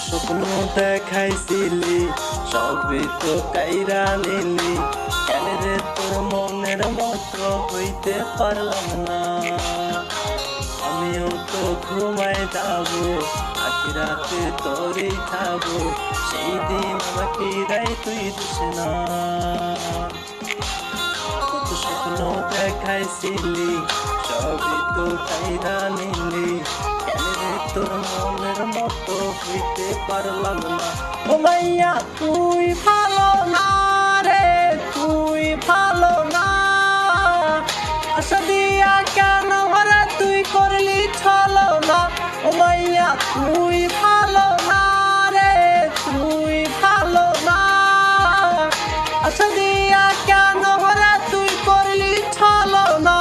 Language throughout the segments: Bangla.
স্বপ্ন দেখাইছিলি সবই তো কাইরা নিলি, কেন রে তোর মনের মতো হইতে পারলাম না। আমিও তো ঘুমায় যাবো, আজকে রাতে তোরই খাবো, সেই দিন আমাকে রাই তুই দিস না। কত স্বপ্ন দেখাইছিলি সবই তো কাইরা নিলি, কেন রে তোর মনের মতো হইতে পারলাম না। ও মাইয়া তুই ভালো না রে, তুই ভালো না, আশা দিয়া কেন ভরা তুই করলি ছলো না। ও মাইয়া তুই ভালো না রে, তুই ভালো না, আশা দিয়া কেন ভরা তুই করলি ছলো না।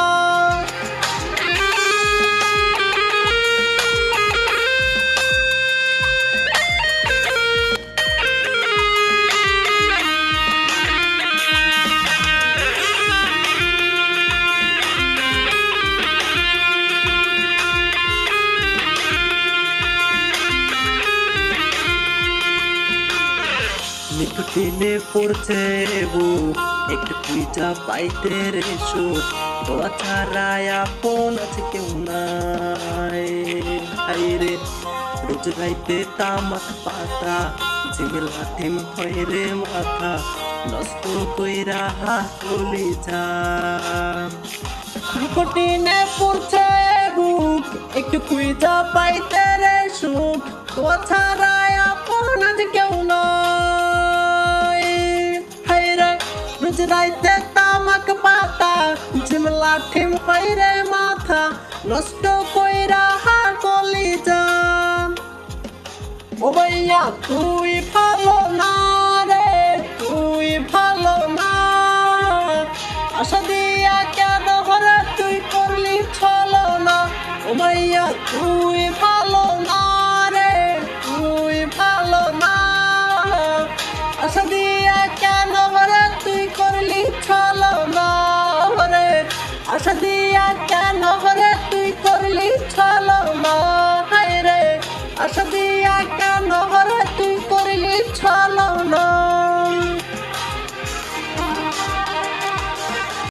নিকুটিনে পড়ছে বুক, একটু পূজা পাইতে রে সুখ, তোরা ছাড়া আপন আছে কেউ নাই। হাইরে রোজ রাইতে তামাক পাতা, ঝিমেলা টিম হয় রে মাথা, নষ্ট কইরা হাতলি যা। নিকুটিনে পড়ছে বুক, একটু পূজা পাইতে রে সুখ, তোরা ছাড়া আপন আছে কেউ নাই। হাইরে রোজ রাইতে তামাক পাতা, ঝিমলা ঠিম হয় রে মাথা, নষ্ট কইরা হাতলি যা। ও ভাইয়া তুই ভালো না রে, তুই ভালো না, আশা দিয়া কেন ভরা তুই করলি ছলো না। ও ভাইয়া তুই ভালো না রে, তুই ভালো না, আশা দিয়া কেন ভরা তুই করলি ছলো না রে, আশা দিয়া কেন ভরা তুই করলি ছলো